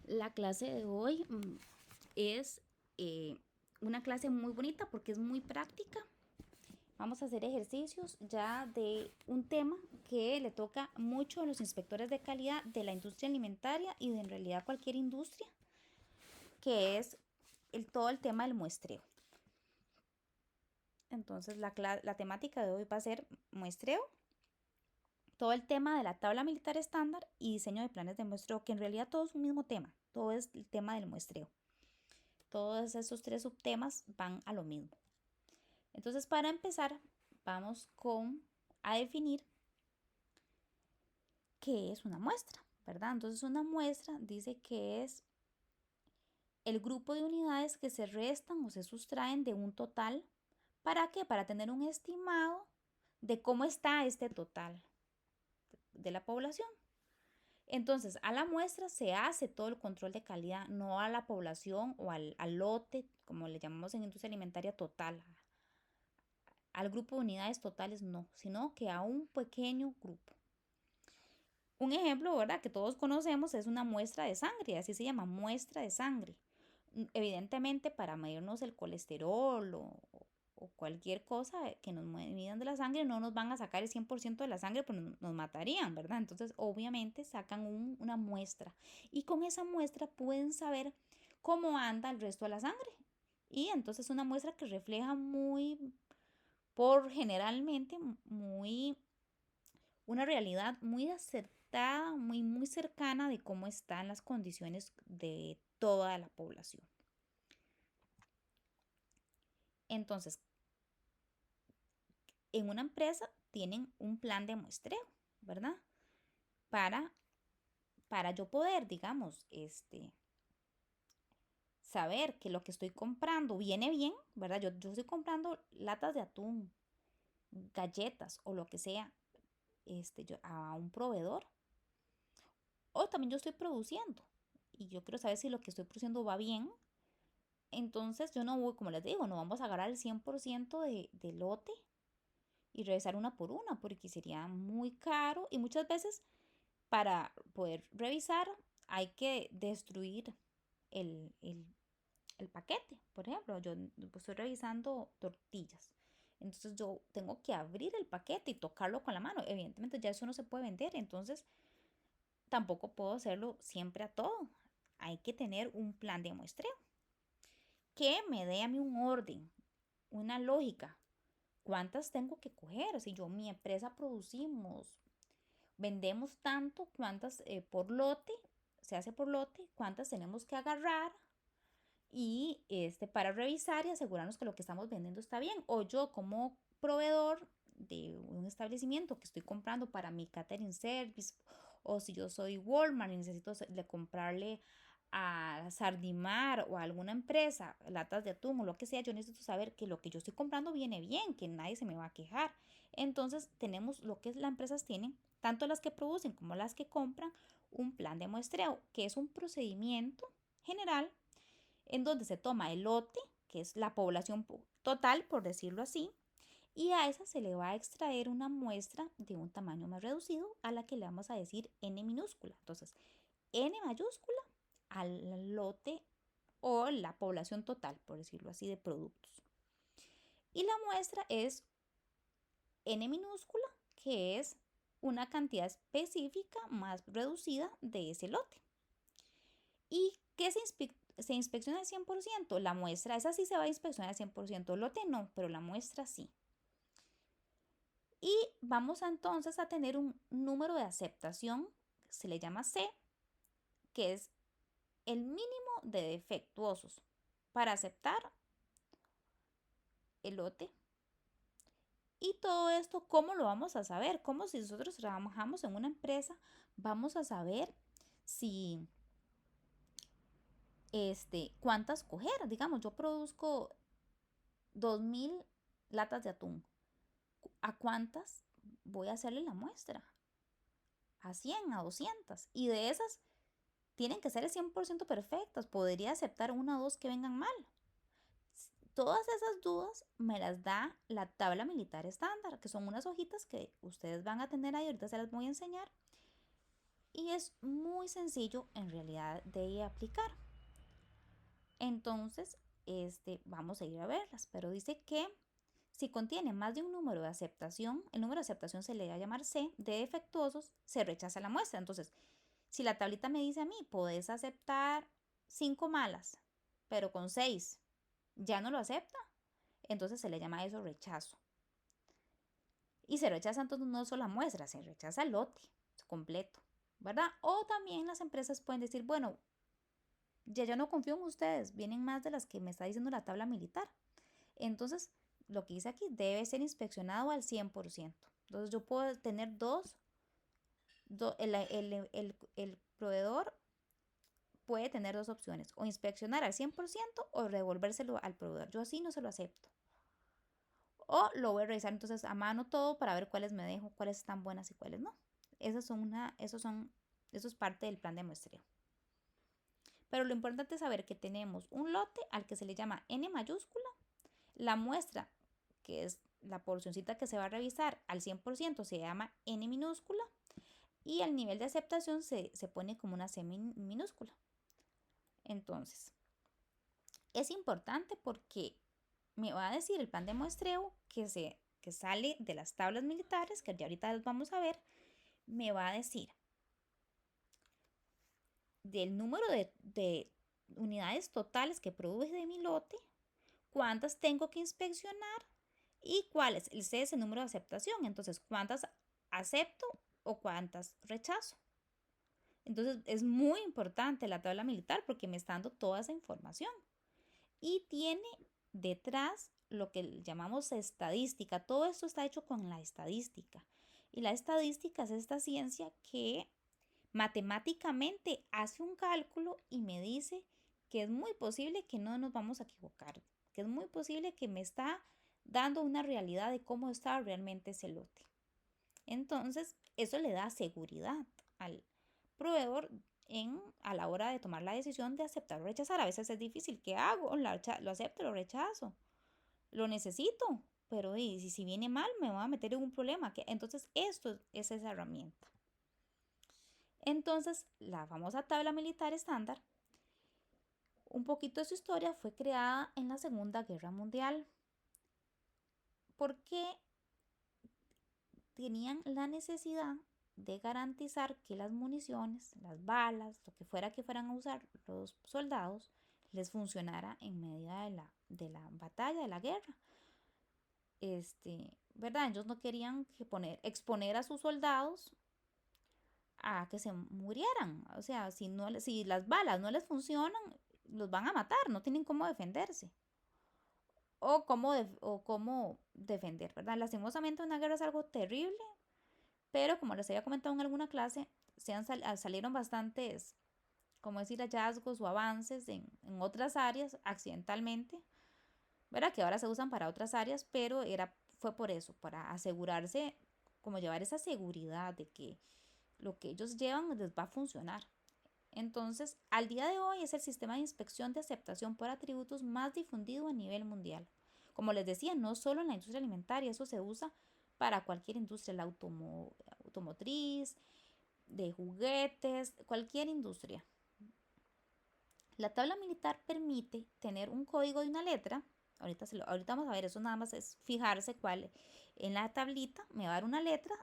La clase de hoy es una clase muy bonita porque es muy práctica. Vamos a hacer ejercicios ya de un tema que le toca mucho a los inspectores de calidad de la industria alimentaria y de en realidad cualquier industria, que es todo el tema del muestreo. Entonces la temática de hoy va a ser muestreo, todo el tema de la tabla militar estándar y diseño de planes de muestreo, que en realidad todo es un mismo tema, todo es el tema del muestreo. Todos esos tres subtemas van a lo mismo. Entonces, para empezar, vamos a definir qué es una muestra, ¿verdad? Entonces, una muestra dice que es el grupo de unidades que se restan o se sustraen de un total. ¿Para qué? Para tener un estimado de cómo está este total de la población. Entonces, a la muestra se hace todo el control de calidad, no a la población o al lote, como le llamamos en industria alimentaria total, al grupo de unidades totales no, sino que a un pequeño grupo. Un ejemplo, ¿verdad? Que todos conocemos es una muestra de sangre, así se llama, muestra de sangre. Evidentemente, para medirnos el colesterol o cualquier cosa que nos midan de la sangre, no nos van a sacar el 100% de la sangre, pues nos matarían, ¿verdad? Entonces, obviamente, sacan una muestra y con esa muestra pueden saber cómo anda el resto de la sangre. Y entonces una muestra que refleja generalmente una realidad muy acertada, muy cercana de cómo están las condiciones de toda la población. Entonces, en una empresa tienen un plan de muestreo, ¿verdad? Para, para yo poder, digamos, saber que lo que estoy comprando viene bien, ¿verdad? Yo estoy comprando latas de atún, galletas o lo que sea, a un proveedor. O también yo estoy produciendo y yo quiero saber si lo que estoy produciendo va bien. Entonces yo no voy, como les digo, no vamos a agarrar el 100% de lote y revisar una por una porque sería muy caro y muchas veces para poder revisar hay que destruir el paquete. Por ejemplo, yo estoy revisando tortillas. Entonces yo tengo que abrir el paquete y tocarlo con la mano. Evidentemente ya eso no se puede vender. Entonces tampoco puedo hacerlo siempre a todo. Hay que tener un plan de muestreo que me dé a mí un orden, una lógica. ¿Cuántas tengo que coger? Si yo, mi empresa producimos, vendemos tanto, ¿cuántas por lote? Se hace por lote, ¿cuántas tenemos que agarrar? Y para revisar y asegurarnos que lo que estamos vendiendo está bien. O yo como proveedor de un establecimiento que estoy comprando para mi catering service, o si yo soy Walmart y necesito comprarle a Sardimar o a alguna empresa latas de atún o lo que sea, yo necesito saber que lo que yo estoy comprando viene bien, que nadie se me va a quejar. Entonces tenemos lo que las empresas tienen, tanto las que producen como las que compran, un plan de muestreo, que es un procedimiento general en donde se toma el lote, que es la población total, por decirlo así, y a esa se le va a extraer una muestra de un tamaño más reducido a la que le vamos a decir n minúscula. Entonces, n mayúscula al lote o la población total, por decirlo así, de productos. Y la muestra es n minúscula, que es una cantidad específica más reducida de ese lote. ¿Y qué se inspecciona al 100%? La muestra, esa sí se va a inspeccionar al 100%, el lote no, pero la muestra sí. Y vamos entonces a tener un número de aceptación, se le llama C, que es el mínimo de defectuosos para aceptar el lote. Y todo esto, ¿cómo lo vamos a saber? Como si nosotros trabajamos en una empresa, vamos a saber si cuántas coger. Digamos, yo produzco 2000 latas de atún. ¿A cuántas voy a hacerle la muestra? A 100, a 200. Y de esas tienen que ser el 100% perfectas. Podría aceptar una o dos que vengan mal. Todas esas dudas me las da la tabla militar estándar, que son unas hojitas que ustedes van a tener ahí, ahorita se las voy a enseñar. y es muy sencillo en realidad de aplicar. Entonces, vamos a ir a verlas, pero dice que si contiene más de un número de aceptación, el número de aceptación se le va a llamar C, de defectuosos, se rechaza la muestra. Entonces, si la tablita me dice a mí, podés aceptar 5 malas, pero con 6 ya no lo acepta, entonces se le llama eso rechazo. Y se rechaza entonces no solo la muestra, se rechaza el lote completo, ¿verdad? O también las empresas pueden decir, bueno, ya yo no confío en ustedes, vienen más de las que me está diciendo la tabla militar. Entonces, lo que dice aquí debe ser inspeccionado al 100%. Entonces, yo puedo tener el proveedor puede tener dos opciones, o inspeccionar al 100% o devolvérselo al proveedor. Yo así no se lo acepto. O lo voy a revisar entonces a mano todo para ver cuáles me dejo, cuáles están buenas y cuáles no. Eso es parte del plan de muestreo. Pero lo importante es saber que tenemos un lote al que se le llama N mayúscula, la muestra, que es la porcioncita que se va a revisar al 100%, se llama N minúscula, y el nivel de aceptación se pone como una C minúscula. Entonces, es importante porque me va a decir el plan de muestreo que sale de las tablas militares, que ya ahorita las vamos a ver, me va a decir del número de unidades totales que produje de mi lote, cuántas tengo que inspeccionar y cuál es el C, ese número de aceptación. Entonces, cuántas acepto o cuántas rechazo. Entonces, es muy importante la tabla militar porque me está dando toda esa información. Y tiene detrás lo que llamamos estadística. Todo esto está hecho con la estadística. Y la estadística es esta ciencia que matemáticamente hace un cálculo y me dice que es muy posible que no nos vamos a equivocar, que es muy posible que me está dando una realidad de cómo está realmente ese lote. Entonces, eso le da seguridad al proveedor a la hora de tomar la decisión de aceptar o rechazar. A veces es difícil, ¿qué hago? ¿Lo acepto o lo rechazo? Lo necesito, pero si viene mal me voy a meter en un problema. Entonces, esto es esa herramienta. Entonces, la famosa tabla militar estándar, un poquito de su historia, fue creada en la Segunda Guerra Mundial porque tenían la necesidad de garantizar que las municiones, las balas, lo que fueran a usar los soldados, les funcionara en medio de la batalla, de la guerra. ¿Verdad? Ellos no querían exponer a sus soldados a que se murieran. O sea, si las balas no les funcionan, los van a matar, no tienen cómo defenderse. O cómo defender, ¿verdad? Lastimosamente una guerra es algo terrible, pero como les había comentado en alguna clase, salieron bastantes, como decir, hallazgos o avances en otras áreas accidentalmente, ¿verdad? Que ahora se usan para otras áreas, pero fue por eso, para asegurarse, como llevar esa seguridad de que lo que ellos llevan les va a funcionar. Entonces, al día de hoy es el sistema de inspección de aceptación por atributos más difundido a nivel mundial. Como les decía, no solo en la industria alimentaria, eso se usa para cualquier industria, la automotriz, de juguetes, cualquier industria. La tabla militar permite tener un código de una letra. Ahorita vamos a ver, eso nada más es fijarse cuál en la tablita me va a dar una letra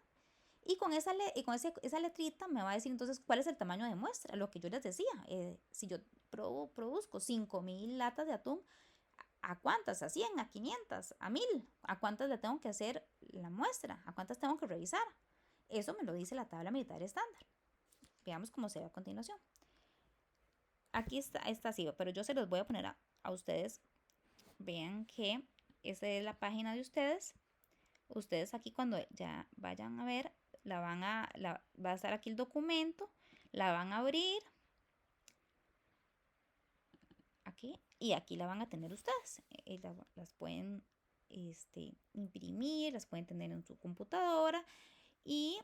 y con esa letrita me va a decir entonces cuál es el tamaño de muestra, lo que yo les decía. Si yo produzco 5,000 latas de atún, ¿a cuántas? ¿A 100? ¿A 500? ¿A 1000? ¿A cuántas le tengo que hacer la muestra? ¿A cuántas tengo que revisar? Eso me lo dice la tabla militar estándar. Veamos cómo se ve a continuación. Aquí está así, pero yo se los voy a poner a ustedes. Vean que esa es la página de ustedes. Ustedes aquí cuando ya vayan a ver, va a estar aquí el documento, la van a abrir aquí y aquí la van a tener ustedes. Las pueden imprimir, las pueden tener en su computadora y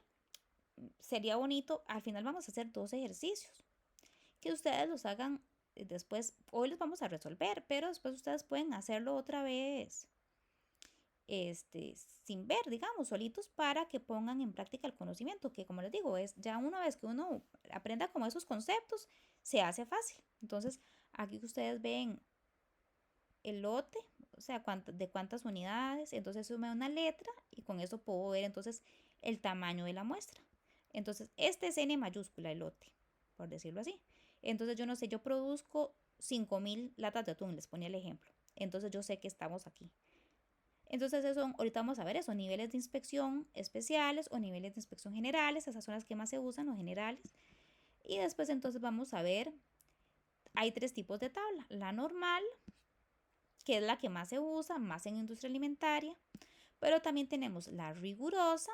sería bonito. Al final vamos a hacer 2 ejercicios que ustedes los hagan después. Hoy los vamos a resolver, pero después ustedes pueden hacerlo otra vez sin ver, digamos, solitos para que pongan en práctica el conocimiento, que como les digo, es ya una vez que uno aprenda como esos conceptos, se hace fácil. Entonces, aquí ustedes ven el lote, o sea, de cuántas unidades, entonces sume una letra y con eso puedo ver entonces el tamaño de la muestra. Entonces, este es N mayúscula, el lote, por decirlo así. Entonces, yo no sé, yo produzco 5.000 latas de atún, les ponía el ejemplo. Entonces, yo sé que estamos aquí. Entonces, eso, ahorita vamos a ver eso, niveles de inspección especiales o niveles de inspección generales, esas son las que más se usan, los generales. Y después entonces vamos a ver, hay 3 tipos de tabla, la normal, que es la que más se usa, más en industria alimentaria, pero también tenemos la rigurosa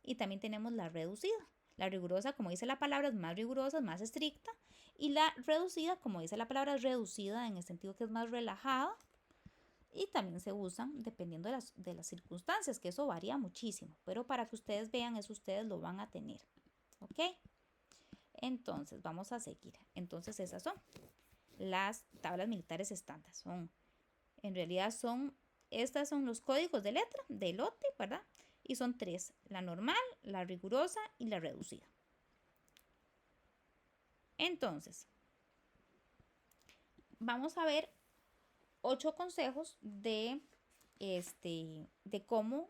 y también tenemos la reducida. La rigurosa, como dice la palabra, es más rigurosa, es más estricta, y la reducida, como dice la palabra, es reducida en el sentido que es más relajada, y también se usan dependiendo de las circunstancias, que eso varía muchísimo, pero para que ustedes vean eso ustedes lo van a tener, ¿ok? Entonces vamos a seguir. Entonces esas son las tablas militares estándar, en realidad estas son los códigos de letra de lote, ¿verdad? Y son 3, la normal, la rigurosa y la reducida. Entonces, vamos a ver 8 consejos de cómo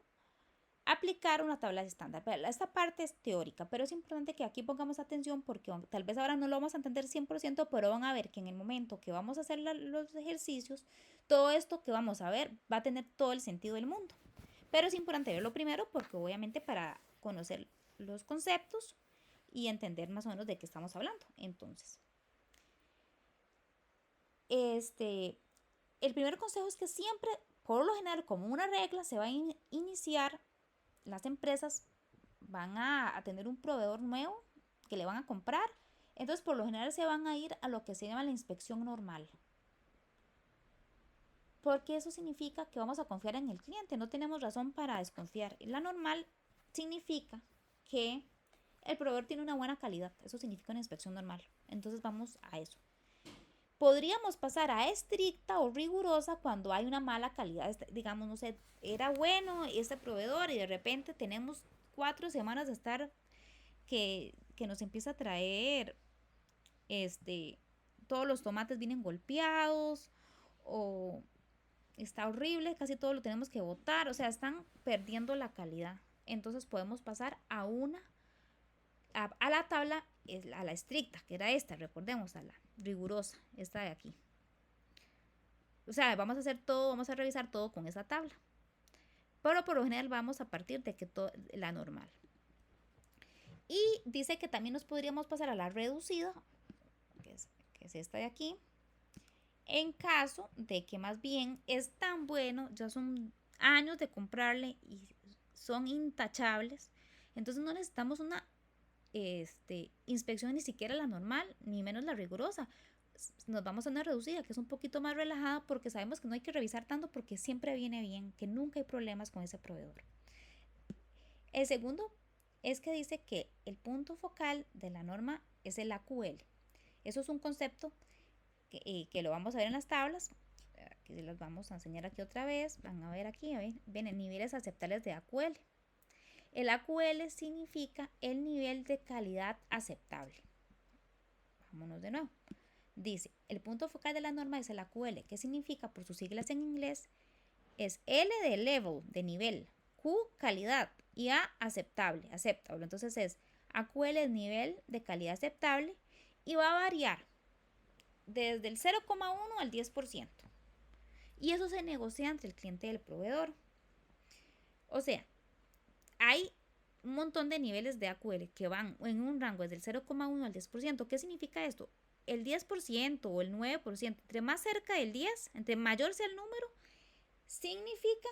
aplicar una tabla estándar. Esta parte es teórica, pero es importante que aquí pongamos atención porque tal vez ahora no lo vamos a entender 100%, pero van a ver que en el momento que vamos a hacer los ejercicios, todo esto que vamos a ver va a tener todo el sentido del mundo. Pero es importante verlo primero porque obviamente para conocer los conceptos y entender más o menos de qué estamos hablando. Entonces, el primer consejo es que siempre, por lo general, como una regla, se va a iniciar, las empresas van a tener un proveedor nuevo que le van a comprar. Entonces, por lo general, se van a ir a lo que se llama la inspección normal. Porque eso significa que vamos a confiar en el cliente, no tenemos razón para desconfiar. La normal significa que el proveedor tiene una buena calidad, eso significa una inspección normal. Entonces vamos a eso. Podríamos pasar a estricta o rigurosa cuando hay una mala calidad, digamos, no sé, era bueno este proveedor y de repente tenemos 4 semanas de estar que nos empieza a traer todos los tomates vienen golpeados o está horrible, casi todo lo tenemos que botar, o sea, están perdiendo la calidad. Entonces podemos pasar a la tabla, a la estricta, que era esta, recordemos, a la rigurosa, esta de aquí. O sea, vamos a hacer todo, vamos a revisar todo con esa tabla. Pero por lo general vamos a partir de que la normal. Y dice que también nos podríamos pasar a la reducida, que es esta de aquí, en caso de que más bien es tan bueno, ya son años de comprarle y son intachables, entonces no necesitamos una inspección ni siquiera la normal, ni menos la rigurosa. Nos vamos a una reducida, que es un poquito más relajada porque sabemos que no hay que revisar tanto porque siempre viene bien, que nunca hay problemas con ese proveedor. El segundo es que dice que el punto focal de la norma es el AQL. Eso es un concepto que lo vamos a ver en las tablas, que se las vamos a enseñar aquí otra vez. Van a ver aquí, ven en niveles aceptables de AQL. El AQL significa el nivel de calidad aceptable. Vámonos de nuevo. Dice, el punto focal de la norma es el AQL, que significa por sus siglas en inglés, es L de level, de nivel, Q calidad y A aceptable, aceptable. Entonces es AQL es nivel de calidad aceptable y va a variar desde el 0,1 al 10%. Y eso se negocia entre el cliente y el proveedor. O sea, hay un montón de niveles de AQL que van en un rango desde el 0,1 al 10%. ¿Qué significa esto? El 10% o el 9%, entre más cerca del 10, entre mayor sea el número, significa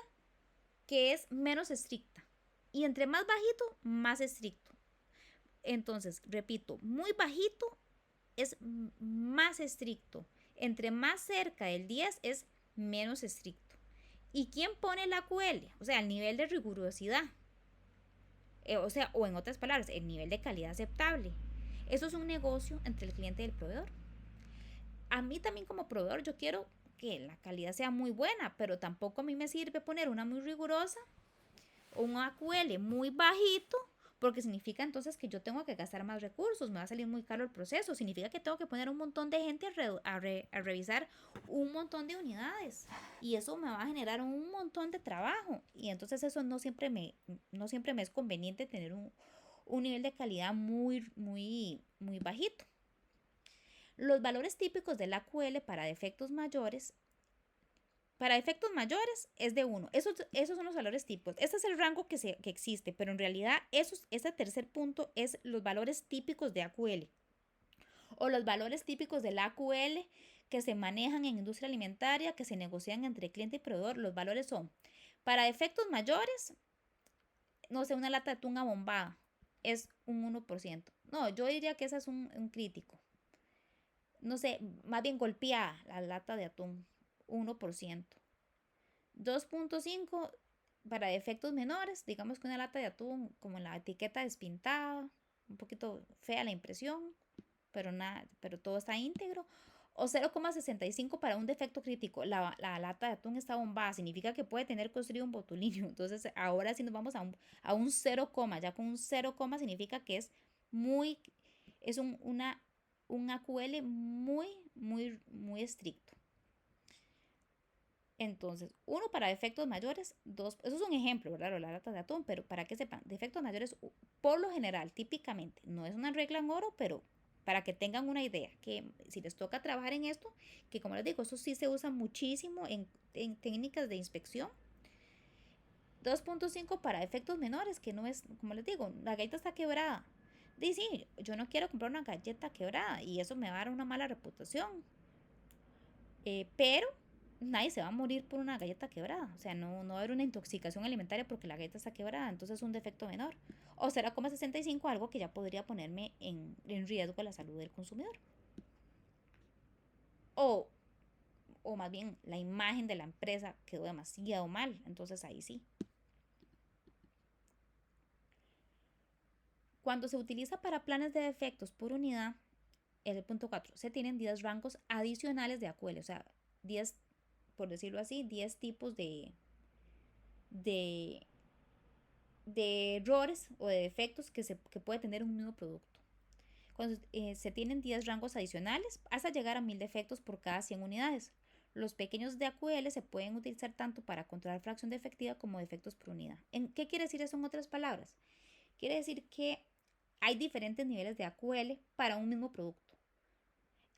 que es menos estricta. Y entre más bajito, más estricto. Entonces, repito, muy bajito es más estricto. Entre más cerca del 10 es menos estricto. ¿Y quién pone el AQL? O sea, el nivel de rigurosidad. O en otras palabras, el nivel de calidad aceptable. Eso es un negocio entre el cliente y el proveedor. A mí también como proveedor yo quiero que la calidad sea muy buena, pero tampoco a mí me sirve poner una muy rigurosa o un AQL muy bajito, porque significa entonces que yo tengo que gastar más recursos, me va a salir muy caro el proceso, significa que tengo que poner un montón de gente a revisar un montón de unidades y eso me va a generar un montón de trabajo y entonces eso no siempre me es conveniente tener un nivel de calidad muy bajito. Los valores típicos del AQL para efectos mayores es de 1. Esos son los valores típicos. Este es el rango que existe, pero en realidad ese tercer punto es los valores típicos de AQL o los valores típicos del AQL que se manejan en industria alimentaria, que se negocian entre cliente y proveedor. Los valores son, para efectos mayores, no sé, una lata de atún abombada es un 1%. No, yo diría que ese es un crítico. No sé, más bien golpeada la lata de atún, 1%. 2.5 para efectos menores, digamos que una lata de atún como en la etiqueta despintada, un poquito fea la impresión, pero nada, pero todo está íntegro. O 0,65 para un defecto crítico. La lata de atún está bombada, significa que puede tener construido un botulinio. Entonces, ahora sí nos vamos a un 0, ya con un 0, significa que es muy, es un AQL muy estricto. Entonces, uno para defectos mayores, dos, eso es un ejemplo, ¿verdad? La lata de atún, pero para que sepan, defectos mayores, por lo general, típicamente, no es una regla en oro, pero para que tengan una idea, que si les toca trabajar en esto, que como les digo, eso sí se usa muchísimo en técnicas de inspección. 2.5 para efectos menores, que no es, como les digo, la galleta está quebrada. Dice, sí, yo no quiero comprar una galleta quebrada y eso me va a dar una mala reputación. Pero nadie se va a morir por una galleta quebrada. O sea, no va a haber una intoxicación alimentaria porque la galleta está quebrada. Entonces es un defecto menor. O 0,65, algo que ya podría ponerme en riesgo la salud del consumidor. O, o más bien, la imagen de la empresa quedó demasiado mal. Entonces ahí sí. Cuando se utiliza para planes de defectos por unidad, el punto 4, se tienen 10 rangos adicionales de AQL. O sea, 10, por decirlo así, 10 tipos de, de errores o de defectos que puede tener un mismo producto. Cuando se tienen 10 rangos adicionales hasta llegar a 1000 defectos por cada 100 unidades. Los pequeños de AQL se pueden utilizar tanto para controlar fracción defectiva como defectos por unidad. ¿Qué quiere decir eso en otras palabras? Quiere decir que hay diferentes niveles de AQL para un mismo producto.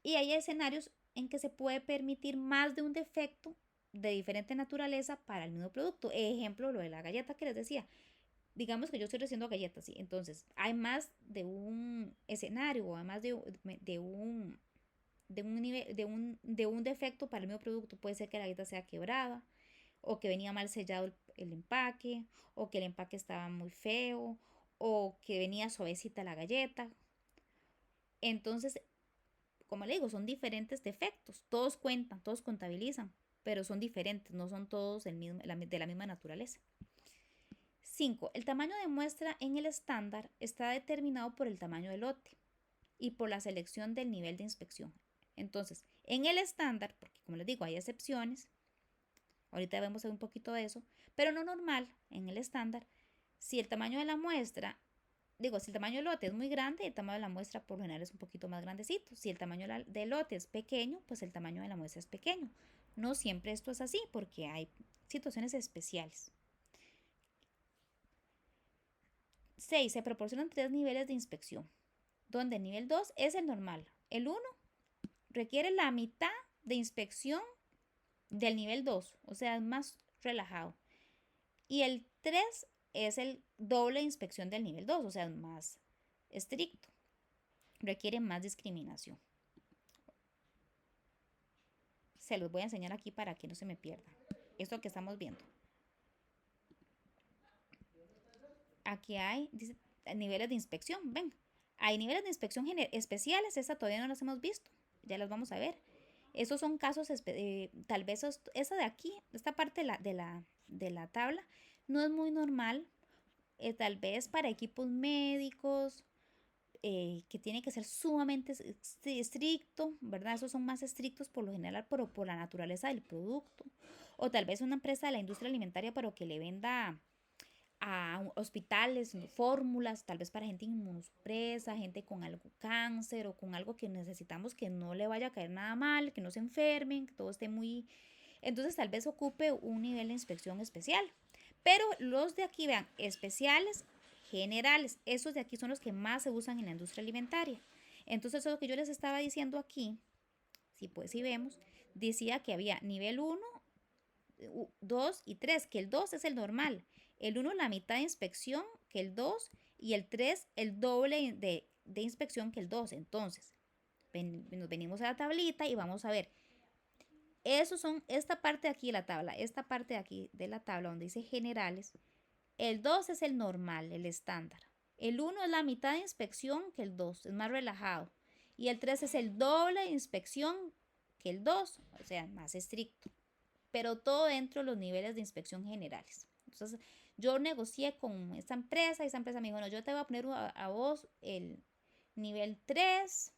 Y hay escenarios en que se puede permitir más de un defecto de diferente naturaleza para el mismo producto. Ejemplo, lo de la galleta que les decía. Digamos que yo estoy haciendo galletas, ¿sí? Entonces, hay más de un escenario o además de un defecto para el mismo producto. Puede ser que la galleta sea quebrada, o que venía mal sellado el empaque, o que el empaque estaba muy feo, o que venía suavecita la galleta. Entonces, como le digo, son diferentes defectos. Todos cuentan, todos contabilizan, pero son diferentes, no son todos de la misma naturaleza. 5. El tamaño de muestra en el estándar está determinado por el tamaño del lote y por la selección del nivel de inspección. Entonces, en el estándar, porque como les digo, hay excepciones, ahorita vemos un poquito de eso, pero no normal, en el estándar, si el tamaño de la muestra, si el tamaño del lote es muy grande, el tamaño de la muestra por lo general es un poquito más grandecito. Si el tamaño del lote es pequeño, pues el tamaño de la muestra es pequeño. No siempre esto es así porque hay situaciones especiales. 6. Se proporcionan 3 niveles de inspección, donde el nivel 2 es el normal. El 1 requiere la mitad de inspección del nivel 2, o sea, es más relajado. Y el 3 es el doble de inspección del nivel 2, o sea, es más estricto. Requiere más discriminación. Se los voy a enseñar aquí para que no se me pierda. Esto que estamos viendo. Aquí hay niveles de inspección, ven. Hay niveles de inspección especiales, esta todavía no las hemos visto, ya las vamos a ver. Esos son casos, tal vez esa de aquí, esta parte de la tabla, no es muy normal, tal vez para equipos médicos, que tiene que ser sumamente estricto, ¿verdad? Esos son más estrictos por lo general, pero por la naturaleza del producto. O tal vez una empresa de la industria alimentaria, pero que le venda a hospitales, fórmulas, tal vez para gente inmunosupresa, gente con algo cáncer o con algo que necesitamos que no le vaya a caer nada mal, que no se enfermen, que todo esté muy... Entonces tal vez ocupe un nivel de inspección especial. Pero los de aquí, vean, especiales, generales, esos de aquí son los que más se usan en la industria alimentaria. Entonces eso es lo que yo les estaba diciendo aquí, si pues si vemos, decía que había nivel uno, 2 y 3, que el 2 es el normal, el uno la mitad de inspección que el 2 y el 3 el doble de inspección que el 2. Entonces, nos venimos a la tablita y vamos a ver, esos son esta parte de aquí de la tabla, esta parte de aquí de la tabla donde dice generales, el 2 es el normal, el estándar. El uno es la mitad de inspección que el 2, es más relajado. Y el 3 es el doble de inspección que el 2, o sea, más estricto. Pero todo dentro de los niveles de inspección generales. Entonces, yo negocié con esta empresa y esa empresa me dijo, no, yo te voy a poner a vos el nivel 3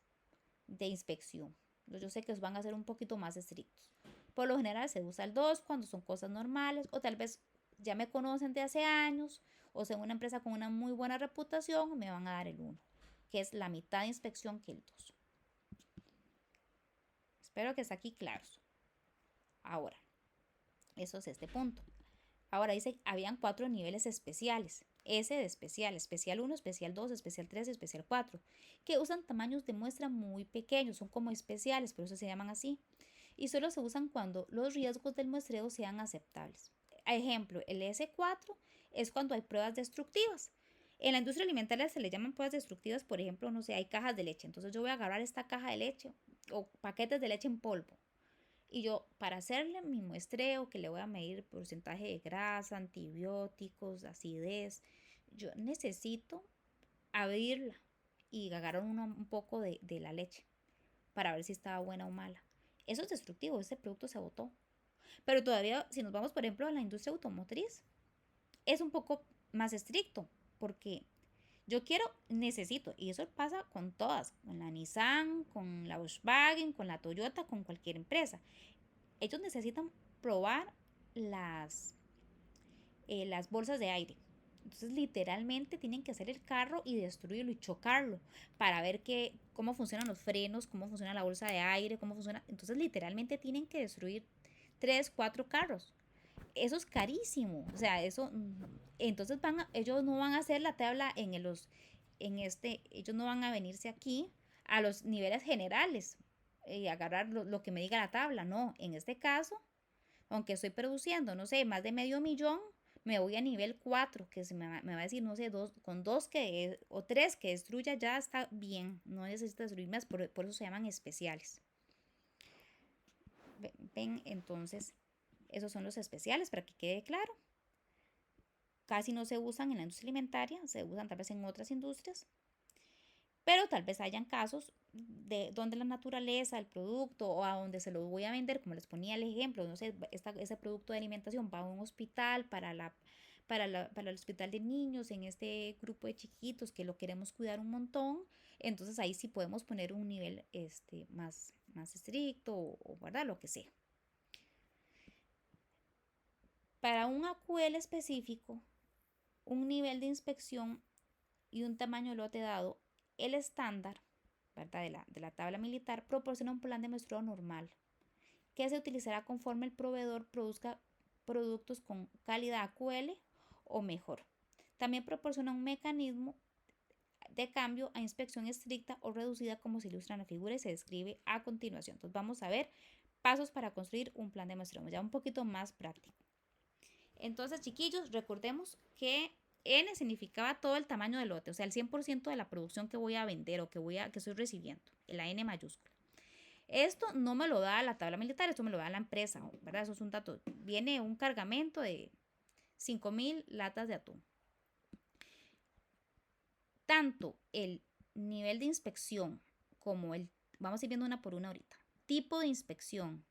de inspección. Yo sé que os van a ser un poquito más estrictos. Por lo general se usa el 2 cuando son cosas normales o tal vez ya me conocen de hace años o sea una empresa con una muy buena reputación, me van a dar el 1, que es la mitad de inspección que el 2. Espero que esté aquí claros. Ahora, eso es este punto. Ahora dice, habían 4 niveles especiales. S de especial, especial 1, especial 2, especial 3, especial 4, que usan tamaños de muestra muy pequeños, son como especiales, por eso se llaman así. Y solo se usan cuando los riesgos del muestreo sean aceptables. Ejemplo, el S4 es cuando hay pruebas destructivas. En la industria alimentaria se le llaman pruebas destructivas, por ejemplo, no sé, hay cajas de leche. Entonces yo voy a agarrar esta caja de leche o paquetes de leche en polvo. Y yo, para hacerle mi muestreo, que le voy a medir porcentaje de grasa, antibióticos, acidez, yo necesito abrirla y agarrar un poco de la leche para ver si estaba buena o mala. Eso es destructivo, ese producto se botó. Pero todavía, si nos vamos, por ejemplo, a la industria automotriz, es un poco más estricto, porque yo quiero, necesito, y eso pasa con todas, con la Nissan, con la Volkswagen, con la Toyota, con cualquier empresa. Ellos necesitan probar las bolsas de aire. Entonces, literalmente tienen que hacer el carro y destruirlo y chocarlo para ver cómo funcionan los frenos, cómo funciona la bolsa de aire, cómo funciona. Entonces, literalmente tienen que destruir 3, 4 carros. Eso es carísimo. O sea, eso. Entonces, ellos no van a hacer la tabla ellos no van a venirse aquí a los niveles generales y agarrar lo que me diga la tabla. No, en este caso aunque estoy produciendo, no sé, más de medio millón, me voy a nivel 4 que me va a decir, no sé, con 2 o 3 que destruya ya está bien, no necesita destruir más, por eso se llaman especiales. Ven, entonces, esos son los especiales, para que quede claro. Casi no se usan en la industria alimentaria, se usan tal vez en otras industrias, pero tal vez hayan casos de donde la naturaleza del producto o a donde se lo voy a vender, como les ponía el ejemplo, no sé, ese producto de alimentación va a un hospital para el hospital de niños, en este grupo de chiquitos que lo queremos cuidar un montón, entonces ahí sí podemos poner un nivel más estricto o guardar lo que sea. Para un AQL específico, un nivel de inspección y un tamaño de lote dado, el estándar, ¿verdad? De la tabla militar proporciona un plan de muestreo normal que se utilizará conforme el proveedor produzca productos con calidad AQL o mejor. También proporciona un mecanismo de cambio a inspección estricta o reducida como se ilustra en la figura y se describe a continuación. Entonces vamos a ver pasos para construir un plan de muestreo ya un poquito más práctico. Entonces, chiquillos, recordemos que N significaba todo el tamaño del lote, o sea, el 100% de la producción que voy a vender o que estoy recibiendo, la N mayúscula. Esto no me lo da la tabla militar, esto me lo da la empresa, ¿verdad? Eso es un dato. Viene un cargamento de 5,000 latas de atún. Tanto el nivel de inspección como vamos a ir viendo una por una ahorita, tipo de inspección,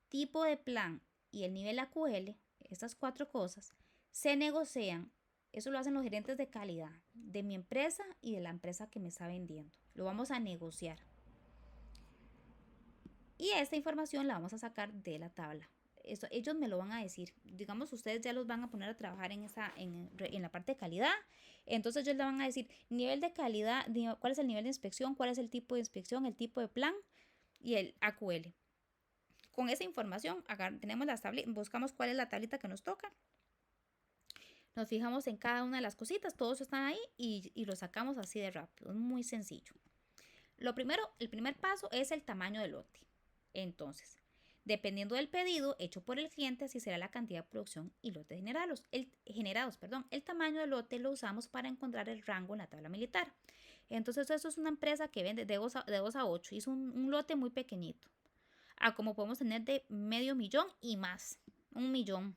tipo de plan y el nivel AQL, estas 4 cosas, se negocian Eso lo hacen los gerentes de calidad de mi empresa y de la empresa que me está vendiendo. Lo vamos a negociar. Y esta información la vamos a sacar de la tabla. Eso, ellos me lo van a decir. Digamos, ustedes ya los van a poner a trabajar en la parte de calidad. Entonces ellos le van a decir nivel de calidad, cuál es el nivel de inspección, cuál es el tipo de inspección, el tipo de plan y el AQL. Con esa información tenemos las tablitas, buscamos cuál es la tablita que nos toca. Nos fijamos en cada una de las cositas, todos están ahí y lo sacamos así de rápido. Es muy sencillo. Lo primero, el primer paso es el tamaño del lote. Entonces, dependiendo del pedido hecho por el cliente, así será la cantidad de producción y lotes generados. El tamaño del lote lo usamos para encontrar el rango en la tabla militar. Entonces, eso es una empresa que vende de 2 a 8. Hizo un lote muy pequeñito. Como podemos tener de medio millón y más. 1 millón.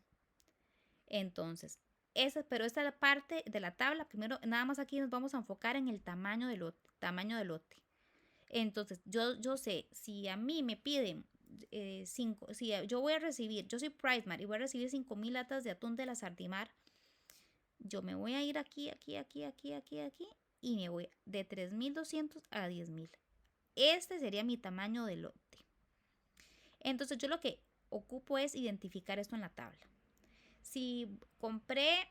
Entonces, pero esta es la parte de la tabla. Primero, nada más aquí nos vamos a enfocar en el tamaño del lote. Entonces, yo sé, si a mí me piden si yo voy a recibir, yo soy PriceMart y voy a recibir 5,000 latas de atún de la Sardimar, yo me voy a ir aquí y me voy de 3,200 a 10,000. Este sería mi tamaño de lote. Entonces, yo lo que ocupo es identificar esto en la tabla. Si compré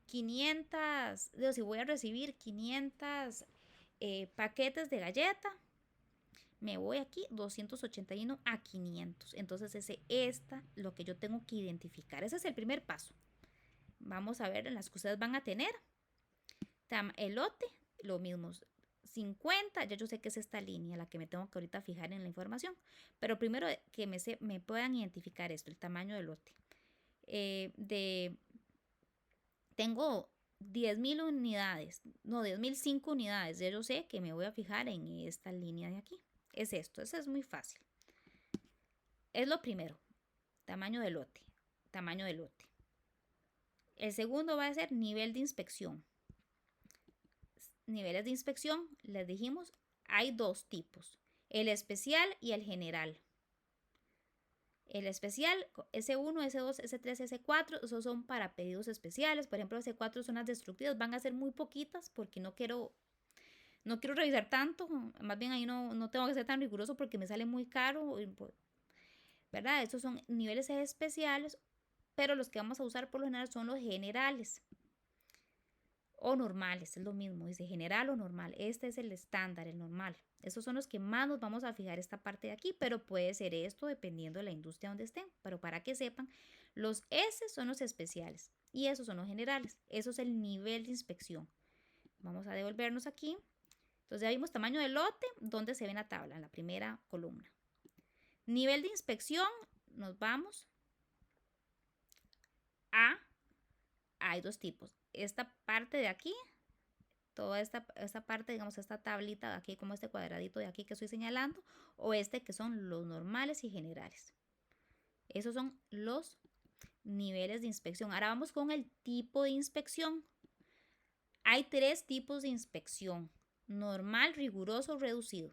500, si voy a recibir 500 paquetes de galleta, me voy aquí 281 a 500. Entonces lo que yo tengo que identificar. Ese es el primer paso. Vamos a ver en las que ustedes van a tener. El lote, lo mismo, 50, ya yo sé que es esta línea la que me tengo que ahorita fijar en la información. Pero primero que me puedan identificar esto, el tamaño del lote. Tengo 10,000 unidades, no, 10,005 unidades. Ya yo sé que me voy a fijar en esta línea de aquí. Es esto, eso es muy fácil. Es lo primero, tamaño de lote. El segundo va a ser nivel de inspección. Niveles de inspección, les dijimos, hay 2 tipos, el especial y el general. El especial, S1, S2, S3, S4, esos son para pedidos especiales. Por ejemplo, S4 son las destructivas, van a ser muy poquitas porque no quiero revisar tanto. Más bien ahí no tengo que ser tan riguroso porque me sale muy caro, ¿verdad? Estos son niveles especiales, pero los que vamos a usar por lo general son los generales o normales, es lo mismo, dice general o normal. Este es el estándar, el normal. Esos son los que más nos vamos a fijar esta parte de aquí, pero puede ser esto dependiendo de la industria donde estén. Pero para que sepan, los S son los especiales y esos son los generales. Eso es el nivel de inspección. Vamos a devolvernos aquí. Entonces ya vimos tamaño del lote, donde se ve en la tabla, en la primera columna. Nivel de inspección, nos vamos hay 2 tipos. Esta parte de aquí, toda esta parte, digamos, esta tablita de aquí, como este cuadradito de aquí que estoy señalando, o que son los normales y generales. Esos son los niveles de inspección. Ahora vamos con el tipo de inspección. Hay 3 tipos de inspección: normal, riguroso, reducido.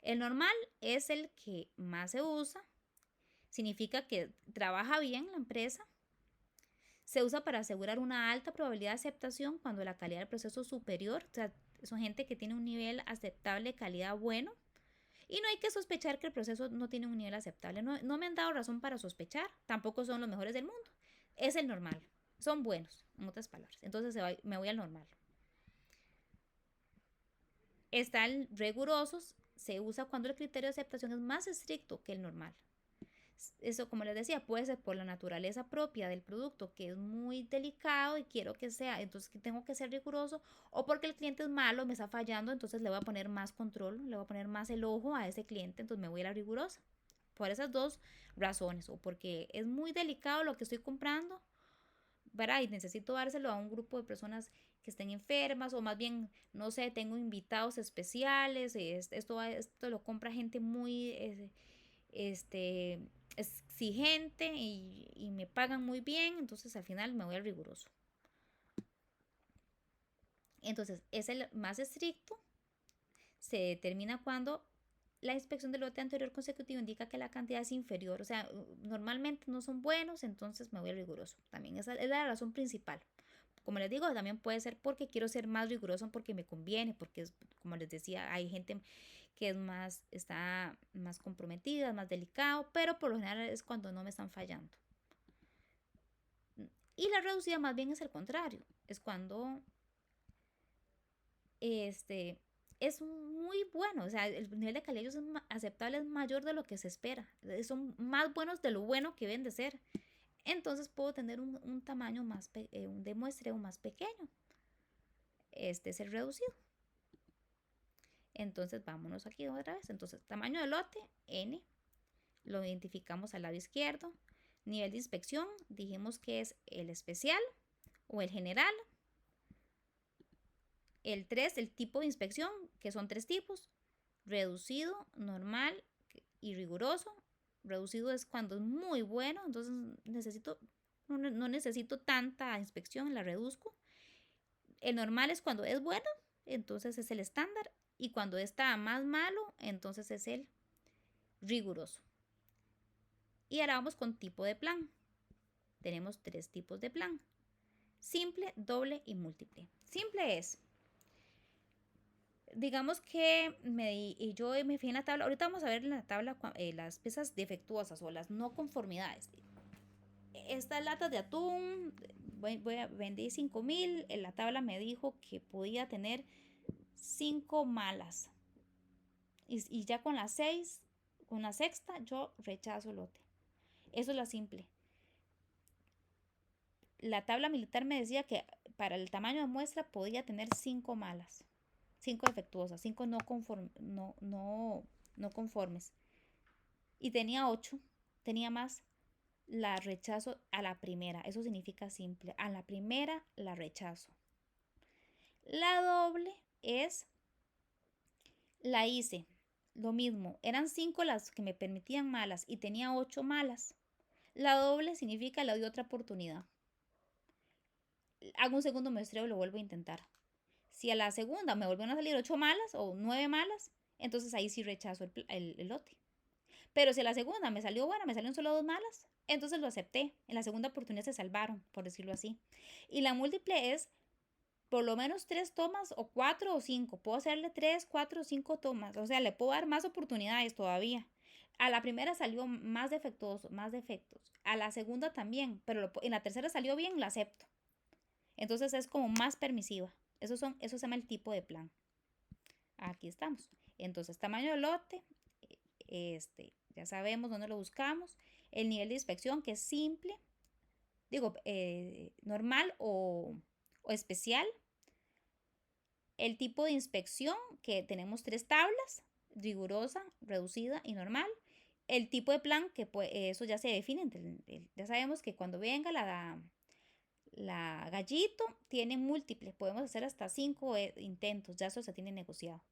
El normal es el que más se usa. Significa que trabaja bien la empresa. Se usa para asegurar una alta probabilidad de aceptación cuando la calidad del proceso es superior. O sea, son gente que tiene un nivel aceptable de calidad bueno. Y no hay que sospechar que el proceso no tiene un nivel aceptable. No me han dado razón para sospechar. Tampoco son los mejores del mundo. Es el normal. Son buenos, en otras palabras. Entonces me voy al normal. Está el riguroso. Se usa cuando el criterio de aceptación es más estricto que el normal. Eso, como les decía, puede ser por la naturaleza propia del producto, que es muy delicado y quiero que sea, entonces que tengo que ser riguroso, o porque el cliente es malo, me está fallando, entonces le voy a poner más control, le voy a poner más el ojo a ese cliente, entonces me voy a la rigurosa. Por esas 2 razones, o porque es muy delicado lo que estoy comprando, ¿verdad? Y necesito dárselo a un grupo de personas que estén enfermas, o más bien, no sé, tengo invitados especiales, esto lo compra gente muy exigente y me pagan muy bien, entonces al final me voy al riguroso. Entonces es el más estricto. Se determina cuando la inspección del lote anterior consecutivo indica que la cantidad es inferior, o sea, normalmente no son buenos, entonces me voy al riguroso. También esa es la razón principal. Como les digo, también puede ser porque quiero ser más riguroso, porque me conviene, porque como les decía, hay gente que está más comprometida, más delicado, pero por lo general es cuando no me están fallando. Y la reducida más bien es el contrario, es cuando este, es muy bueno, o sea, el nivel de calidad es aceptable, es mayor de lo que se espera, son más buenos de lo bueno que deben de ser. Entonces puedo tener un tamaño de muestreo más pequeño. Este es el reducido. Entonces vámonos aquí otra vez. Entonces, tamaño de lote, N. Lo identificamos al lado izquierdo. Nivel de inspección, dijimos que es el especial o el general. El 3, el tipo de inspección, que son 3 tipos. Reducido, normal y riguroso. Reducido es cuando es muy bueno, entonces no necesito tanta inspección, la reduzco. El normal es cuando es bueno, entonces es el estándar. Y cuando está más malo, entonces es el riguroso. Y ahora vamos con tipo de plan. Tenemos 3 tipos de plan: simple, doble y múltiple. Simple es, digamos que yo me fijé en la tabla. Ahorita vamos a ver en la tabla las piezas defectuosas o las no conformidades. Estas latas de atún, voy a vender 5,000. En la tabla me dijo que podía tener 5 malas. Y ya con las 6, con la sexta, yo rechazo el lote. Eso es la simple. La tabla militar me decía que para el tamaño de muestra podía tener 5 malas, 5 defectuosas, 5 no conformes. Y tenía 8, tenía más, la rechazo a la primera. Eso significa simple. A la primera la rechazo. La doble es, la hice, lo mismo. Eran 5 las que me permitían malas y tenía 8 malas. La doble significa le doy otra oportunidad. Hago un segundo muestreo y lo vuelvo a intentar. Si a la segunda me volvieron a salir 8 malas o 9 malas, entonces ahí sí rechazo el lote. Pero si a la segunda me salió buena, me salieron solo 2 malas, entonces lo acepté. En la segunda oportunidad se salvaron, por decirlo así. Y la múltiple es por lo menos 3 tomas o 4 o 5. Puedo hacerle 3, 4 o 5 tomas. O sea, le puedo dar más oportunidades todavía. A la primera salió más defectuoso, más defectos. A la segunda también, pero en la tercera salió bien, la acepto. Entonces es como más permisiva. Eso se llama el tipo de plan. Aquí estamos. Entonces, tamaño de lote, ya sabemos dónde lo buscamos. El nivel de inspección, que es simple, normal o especial. El tipo de inspección, que tenemos 3 tablas: rigurosa, reducida y normal. El tipo de plan, que eso ya se define. Ya sabemos que cuando venga la gallito tiene múltiples, podemos hacer hasta 5 intentos, ya eso se tiene negociado.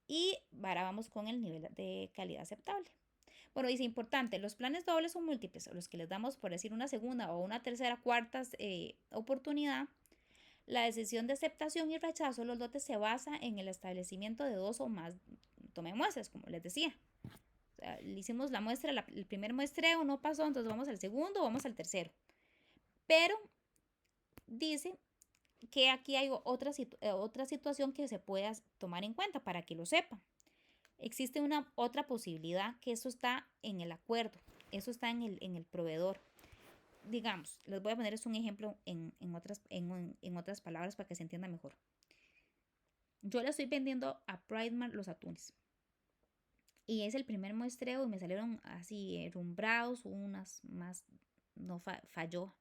Y ahora vamos con el nivel de calidad aceptable. Bueno, dice importante, los planes dobles o múltiples, o los que les damos, por decir, una segunda o una tercera, cuarta oportunidad, la decisión de aceptación y rechazo de los lotes se basa en el establecimiento de 2 o más tome muestras, como les decía. O sea, le hicimos la muestra, el primer muestreo no pasó, entonces vamos al segundo o vamos al tercero. Pero dice que aquí hay otra situación que se pueda tomar en cuenta para que lo sepan. Existe otra posibilidad, que eso está en el acuerdo, eso está en el proveedor. Digamos, les voy a poner un ejemplo en otras palabras para que se entienda mejor. Yo le estoy vendiendo a Pridemart los atunes. Y es el primer muestreo y me salieron así rumbrados, unas más, no falló.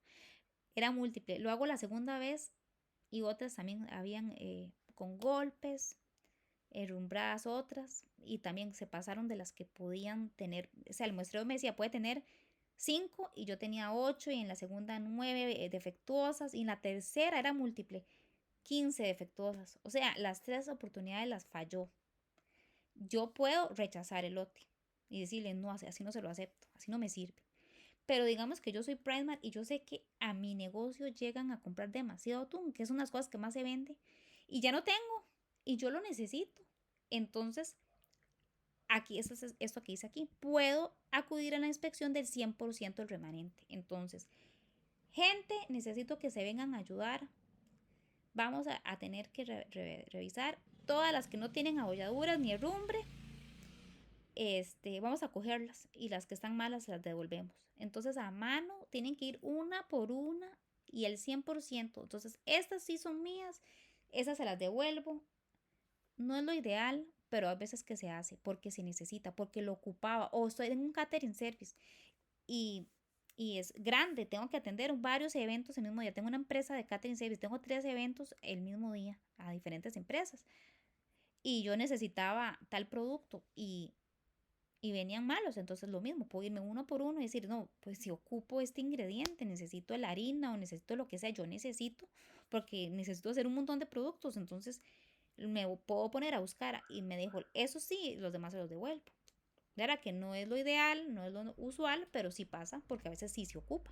Era múltiple. Lo hago la segunda vez y otras también habían con golpes, rumbradas otras, y también se pasaron de las que podían tener. O sea, el muestreo me decía puede tener 5 y yo tenía 8, y en la segunda 9 defectuosas, y en la tercera era múltiple 15 defectuosas. O sea, las 3 oportunidades las falló. Yo puedo rechazar el lote y decirle no, así no se lo acepto, así no me sirve. Pero digamos que yo soy Pridemart y yo sé que a mi negocio llegan a comprar demasiado atún, que es una de las cosas que más se vende, y ya no tengo, y yo lo necesito. Entonces, aquí, esto que dice aquí, puedo acudir a la inspección del 100% del remanente. Entonces, Gente, necesito que se vengan a ayudar. Vamos a tener que revisar todas las que no tienen abolladuras ni herrumbre. Vamos a cogerlas y las que están malas las devolvemos. Entonces a mano tienen que ir una por una y el 100%. Entonces estas sí son mías, esas se las devuelvo. No es lo ideal, pero a veces que se hace porque se necesita, porque lo ocupaba o estoy en un catering service y, y es grande, tengo que atender varios eventos el mismo día. Tengo una empresa de catering service, tengo 3 eventos el mismo día a diferentes empresas y yo necesitaba tal producto y venían malos, entonces lo mismo, puedo irme uno por uno y decir, no, pues si ocupo este ingrediente, necesito la harina o necesito lo que sea, yo necesito, porque necesito hacer un montón de productos, entonces me puedo poner a buscar y me dejo, eso sí, los demás se los devuelvo. De verdad que no es lo ideal, no es lo usual, pero sí pasa, porque a veces sí se ocupa.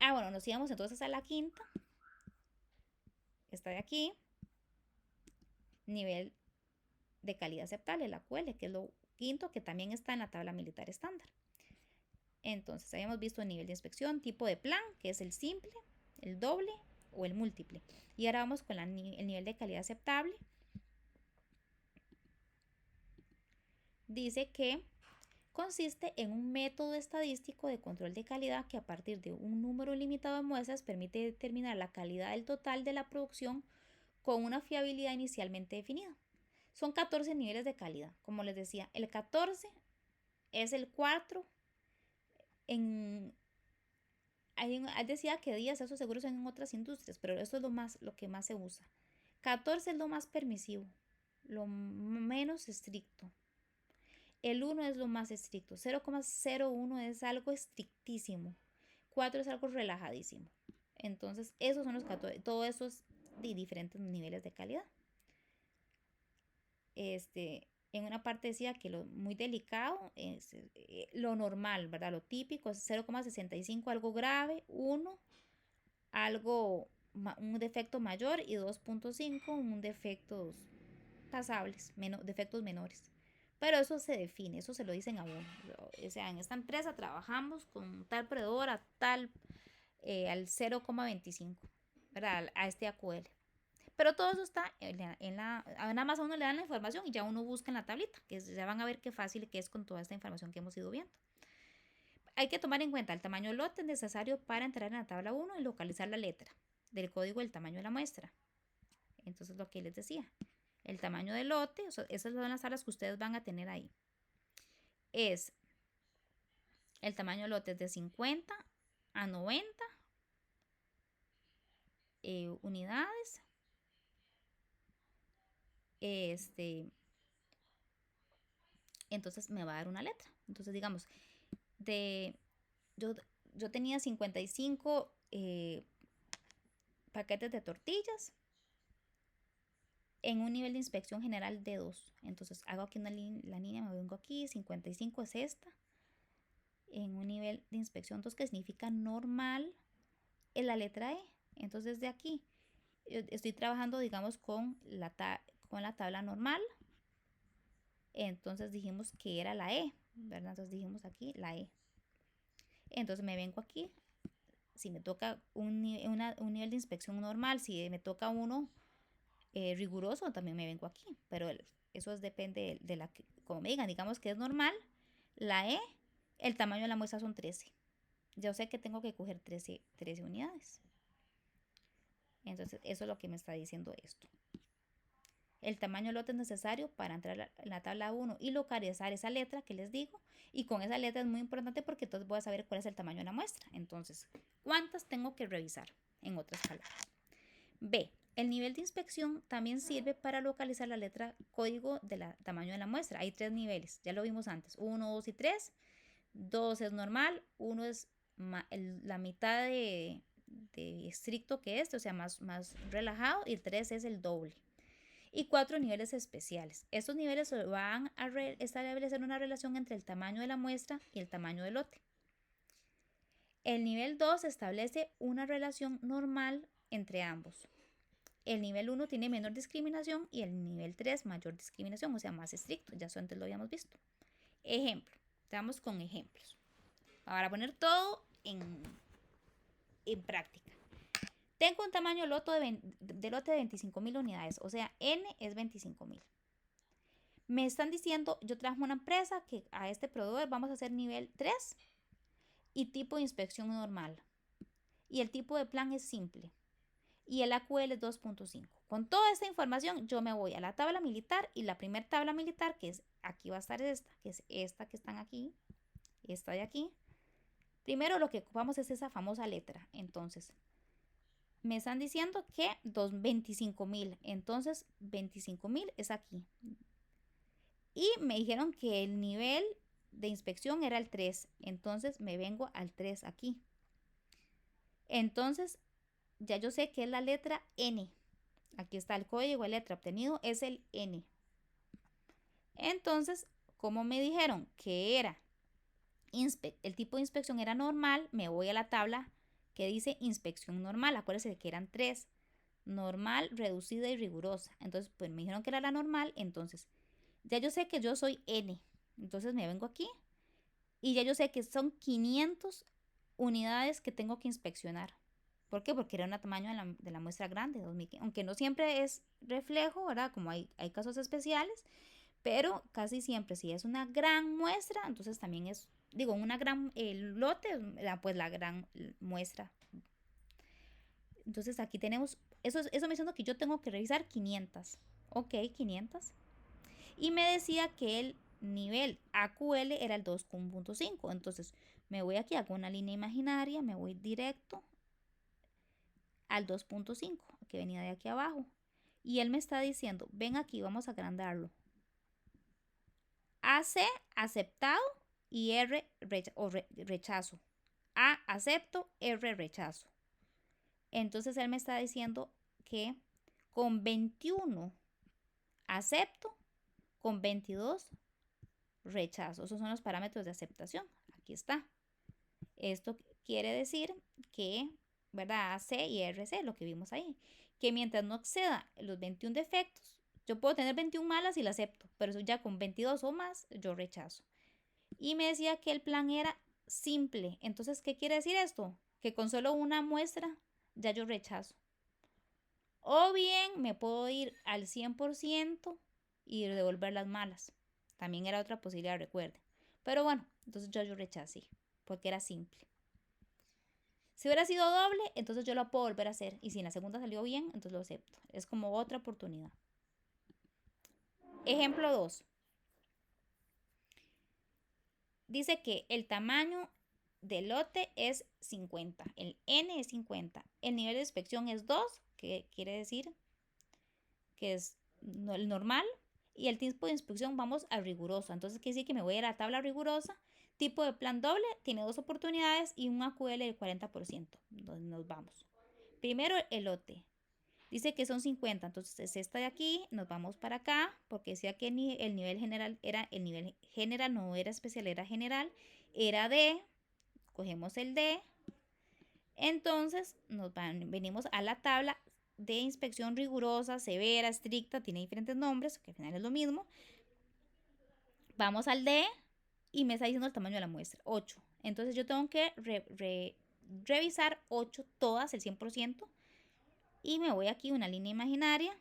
Bueno, nos íbamos entonces a la quinta, esta de aquí, nivel de calidad aceptable, la QL, que es lo quinto, que también está en la tabla militar estándar. Entonces, habíamos visto el nivel de inspección, tipo de plan, que es el simple, el doble o el múltiple. Y ahora vamos con el nivel de calidad aceptable. Dice que consiste en un método estadístico de control de calidad que a partir de un número limitado de muestras permite determinar la calidad del total de la producción con una fiabilidad inicialmente definida. Son 14 niveles de calidad. Como les decía, el 14 es el 4 en decía que días esos seguros en otras industrias, pero eso es lo que más se usa. 14 es lo más permisivo, lo menos estricto. El 1 es lo más estricto. 0,01 es algo estrictísimo. 4 es algo relajadísimo. Entonces, esos son los 14. Todo eso es de diferentes niveles de calidad. En una parte decía que lo muy delicado es lo normal, ¿verdad? Lo típico es 0,65, algo grave, 1, algo, un defecto mayor y 2,5, un defectos pasables, defectos menores. Pero eso se define, eso se lo dicen a uno. O sea, en esta empresa trabajamos con tal proveedor a tal, al 0,25, ¿verdad? A este AQL. Pero todo eso está nada más a uno le dan la información y ya uno busca en la tablita, que ya van a ver qué fácil que es con toda esta información que hemos ido viendo. Hay que tomar en cuenta el tamaño del lote necesario para entrar en la tabla 1 y localizar la letra del código del tamaño de la muestra. Entonces, lo que les decía, el tamaño del lote, esas son las tablas que ustedes van a tener ahí. Es el tamaño del lote es de 50 a 90 unidades. Entonces me va a dar una letra. Entonces, digamos, yo, yo tenía 55 paquetes de tortillas en un nivel de inspección general de 2. Entonces hago aquí la línea, me vengo aquí, 55 es esta. En un nivel de inspección 2, que significa normal, es la letra E. Entonces de aquí estoy trabajando, digamos, con la tabla normal. Entonces dijimos que era la E, ¿verdad? Entonces dijimos aquí la E. Entonces me vengo aquí. Si me toca un nivel de inspección normal, si me toca uno riguroso, también me vengo aquí. Pero eso depende de la, como me digan, digamos que es normal, la E, el tamaño de la muestra son 13. Yo sé que tengo que coger 13 unidades. Entonces, eso es lo que me está diciendo esto. El tamaño del lote es necesario para entrar en la tabla 1 y localizar esa letra que les digo. Y con esa letra es muy importante porque entonces voy a saber cuál es el tamaño de la muestra. Entonces, ¿cuántas tengo que revisar? En otras palabras. B. El nivel de inspección también sirve para localizar la letra código del tamaño de la muestra. Hay 3 niveles, ya lo vimos antes. 1, 2 y 3. 2 es normal, 1 es la mitad de estricto que este, o sea, más relajado, y el 3 es el doble. Y 4 niveles especiales. Estos niveles van a establecer una relación entre el tamaño de la muestra y el tamaño del lote. El nivel 2 establece una relación normal entre ambos. El nivel 1 tiene menor discriminación y el nivel 3 mayor discriminación, o sea, más estricto. Ya eso antes lo habíamos visto. Ejemplo. Estamos con ejemplos. Para poner todo en práctica. Tengo un tamaño de lote de 25,000 unidades, o sea, N es 25,000. Me están diciendo, yo trabajo en una empresa que a este proveedor vamos a hacer nivel 3 y tipo de inspección normal. Y el tipo de plan es simple. Y el AQL es 2.5. Con toda esta información yo me voy a la tabla militar y la primera tabla militar, que es aquí va a estar esta, que es esta que están aquí, esta de aquí. Primero lo que ocupamos es esa famosa letra. Entonces, me están diciendo que 25,000. Entonces, 25,000 es aquí. Y me dijeron que el nivel de inspección era el 3. Entonces, me vengo al 3 aquí. Entonces, ya yo sé que es la letra N. Aquí está el código de letra obtenido, es el N. Entonces, como me dijeron que era el tipo de inspección era normal, me voy a la tabla que dice inspección normal. Acuérdense que eran 3. Normal, reducida y rigurosa. Entonces, pues me dijeron que era la normal. Entonces, ya yo sé que yo soy N. Entonces me vengo aquí y ya yo sé que son 500 unidades que tengo que inspeccionar. ¿Por qué? Porque era un tamaño de la muestra grande, 2000, aunque no siempre es reflejo, ¿verdad? Como hay casos especiales, pero casi siempre si es una gran muestra, entonces también es, digo, una gran lote, pues la gran muestra. Entonces aquí tenemos, eso me diciendo que yo tengo que revisar 500. Ok, 500. Y me decía que el nivel AQL era el 2.5. Entonces me voy aquí, hago una línea imaginaria, me voy directo al 2.5, que venía de aquí abajo. Y él me está diciendo, ven aquí, vamos a agrandarlo. AC, aceptado, y R, rechazo. A, acepto, R, rechazo. Entonces él me está diciendo que con 21 acepto, con 22 rechazo. Esos son los parámetros de aceptación. Aquí está. Esto quiere decir que, ¿verdad? AC y RC, lo que vimos ahí. Que mientras no exceda los 21 defectos, yo puedo tener 21 malas y la acepto, pero ya con 22 o más, yo rechazo. Y me decía que el plan era simple. Entonces, ¿qué quiere decir esto? Que con solo una muestra, ya yo rechazo. O bien me puedo ir al 100% y devolver las malas. También era otra posibilidad, recuerden. Pero bueno, entonces yo rechacé, porque era simple. Si hubiera sido doble, entonces yo lo puedo volver a hacer. Y si en la segunda salió bien, entonces lo acepto. Es como otra oportunidad. Ejemplo 2. Dice que el tamaño del lote es 50. El N es 50. El nivel de inspección es 2, que quiere decir que es el normal. Y el tipo de inspección vamos a rigurosa. Entonces quiere decir que me voy a la tabla rigurosa. Tipo de plan doble, tiene 2 oportunidades y un AQL del 40%. Entonces nos vamos. Primero el lote. Dice que son 50, entonces es esta de aquí, nos vamos para acá, porque decía que el nivel general era, el nivel general no era especial, era general, era D, cogemos el D, entonces venimos a la tabla de inspección rigurosa, severa, estricta, tiene diferentes nombres, que al final es lo mismo. Vamos al D y me está diciendo el tamaño de la muestra, 8. Entonces yo tengo que revisar 8 todas, el 100%. Y me voy aquí a una línea imaginaria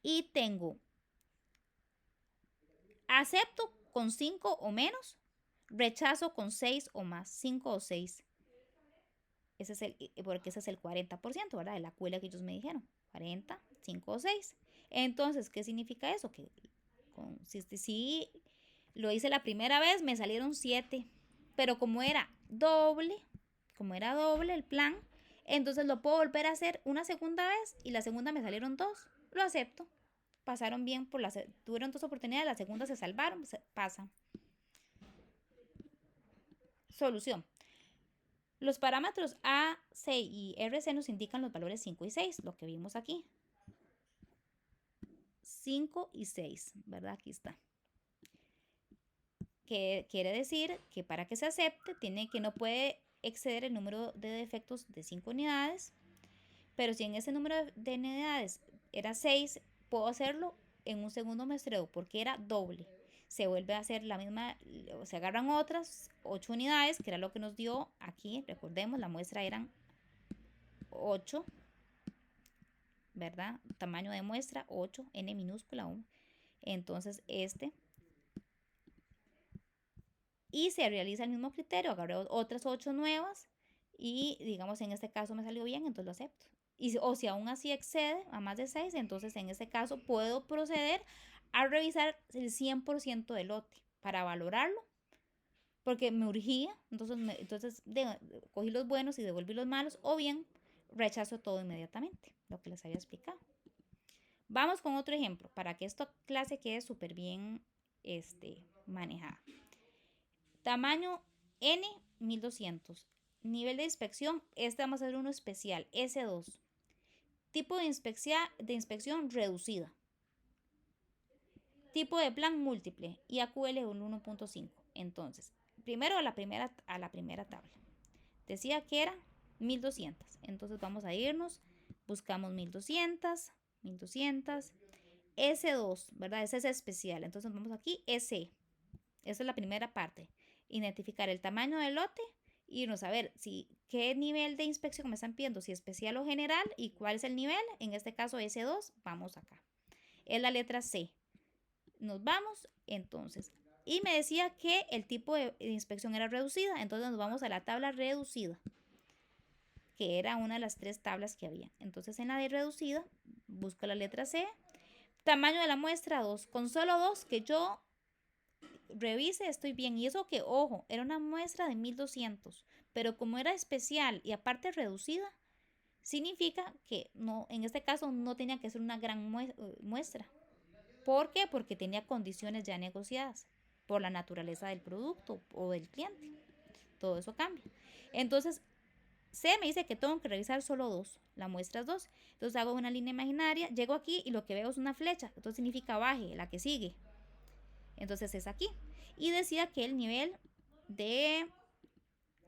y tengo acepto con 5 o menos, rechazo con 6 o más, 5 o 6. Ese es porque ese es el 40%, ¿verdad? De la cuela que ellos me dijeron. 40, 5 o 6. Entonces, ¿qué significa eso? Que si lo hice la primera vez, me salieron 7. Pero como era doble el plan, entonces lo puedo volver a hacer una segunda vez y la segunda me salieron 2. Lo acepto. Pasaron bien, tuvieron 2 oportunidades, la segunda se salvaron, pasan. Solución. Los parámetros A, C y RC nos indican los valores 5 y 6, lo que vimos aquí. 5 y 6, ¿verdad? Aquí está. Que quiere decir que para que se acepte, no puede exceder el número de defectos de 5 unidades, pero si en ese número de unidades era 6, puedo hacerlo en un segundo muestreo porque era doble. se vuelve a hacer la misma, se agarran otras 8 unidades, que era lo que nos dio aquí, recordemos, la muestra eran 8, ¿verdad? Tamaño de muestra 8, n minúscula 1. Entonces y se realiza el mismo criterio, agarré otras 8 nuevas y digamos en este caso me salió bien, entonces lo acepto. O si aún así excede a más de 6, entonces en este caso puedo proceder a revisar el 100% del lote para valorarlo, porque me urgía, entonces cogí los buenos y devolví los malos, o bien rechazo todo inmediatamente, lo que les había explicado. Vamos con otro ejemplo, para que esta clase quede súper bien manejada. Tamaño N, 1200. Nivel de inspección, vamos a hacer uno especial, S2. Tipo de inspección reducida. Tipo de plan múltiple, IAQL 1.5. Entonces, primero a la primera tabla. Decía que era 1200. Entonces vamos a irnos, buscamos 1200, S2, ¿verdad? Ese es especial. Entonces vamos aquí, S. Esa es la primera parte. Identificar el tamaño del lote y irnos a ver qué nivel de inspección me están pidiendo, si especial o general y cuál es el nivel. En este caso S2, vamos acá. Es la letra C. Nos vamos entonces. Y me decía que el tipo de inspección era reducida. Entonces nos vamos a la tabla reducida, que era una de las 3 tablas que había. Entonces en la de reducida, busco la letra C. Tamaño de la muestra 2. Con solo 2 que yo revise, estoy bien. Y eso que, ojo, era una muestra de 1200. Pero como era especial y aparte reducida, significa que no, en este caso no tenía que ser una gran muestra. ¿Por qué? Porque tenía condiciones ya negociadas por la naturaleza del producto o del cliente. Todo eso cambia. Entonces, C me dice que tengo que revisar solo 2, la muestra es 2. Entonces hago una línea imaginaria, llego aquí y lo que veo es una flecha. Entonces significa baje, la que sigue. Entonces es aquí. Y decía que el nivel de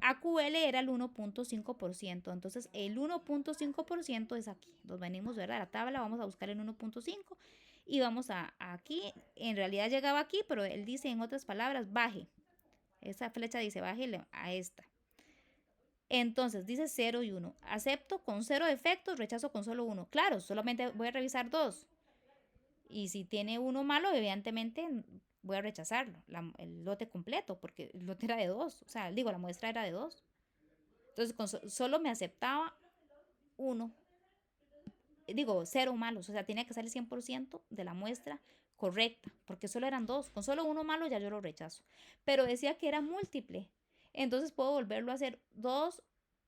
AQL era el 1.5%. Entonces el 1.5% es aquí. Nos venimos a la tabla, vamos a buscar el 1.5 y vamos a aquí. En realidad llegaba aquí, pero él dice en otras palabras, baje. Esa flecha dice baje a esta. Entonces dice 0 y 1. Acepto con 0 defectos, rechazo con solo 1. Claro, solamente voy a revisar 2. Y si tiene uno malo, evidentemente voy a rechazarlo, el lote completo, porque el lote era de 2. O sea, digo, la muestra era de 2. Entonces solo me aceptaba 1. Digo, 0 malos. O sea, tenía que ser el 100% de la muestra correcta, porque solo eran 2. Con solo 1 malo ya yo lo rechazo. Pero decía que era múltiple. Entonces puedo volverlo a hacer 2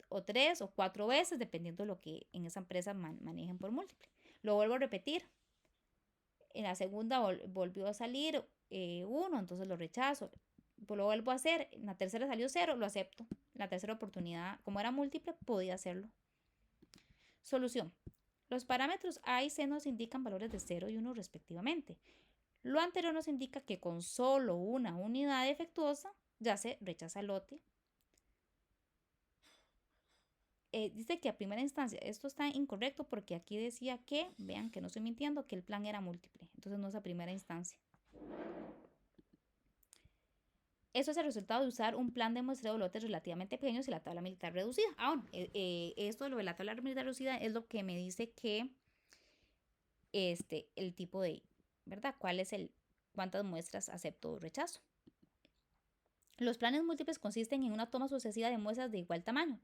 o 3 o 4 veces, dependiendo de lo que en esa empresa manejen por múltiple. Lo vuelvo a repetir. En la segunda volvió a salir 1, entonces lo rechazo. Lo vuelvo a hacer. En la tercera salió 0, lo acepto. En la tercera oportunidad, como era múltiple, podía hacerlo. Solución. Los parámetros A y C nos indican valores de 0 y 1 respectivamente. Lo anterior nos indica que con solo una unidad defectuosa ya se rechaza el lote. Dice que a primera instancia esto está incorrecto porque aquí decía que, vean que no estoy mintiendo, que el plan era múltiple. Entonces no es a primera instancia. Eso es el resultado de usar un plan de muestreo de lotes relativamente pequeños y la tabla militar reducida. Bueno, esto de lo de la tabla militar reducida es lo que me dice que el tipo de, ¿verdad? ¿Cuántas muestras acepto o rechazo? Los planes múltiples consisten en una toma sucesiva de muestras de igual tamaño.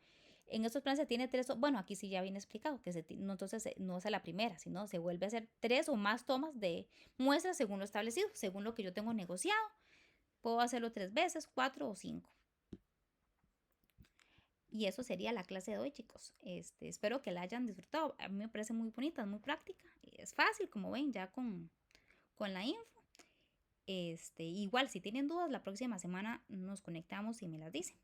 En estos planes se tiene 3, bueno, aquí sí ya viene explicado, que entonces no es a la primera, sino se vuelve a hacer 3 o más tomas de muestras según lo establecido, según lo que yo tengo negociado. Puedo hacerlo 3 veces, 4 o 5. Y eso sería la clase de hoy, chicos. Espero que la hayan disfrutado. A mí me parece muy bonita, es muy práctica. Es fácil, como ven, ya con la info. Igual, si tienen dudas, la próxima semana nos conectamos y me las dicen.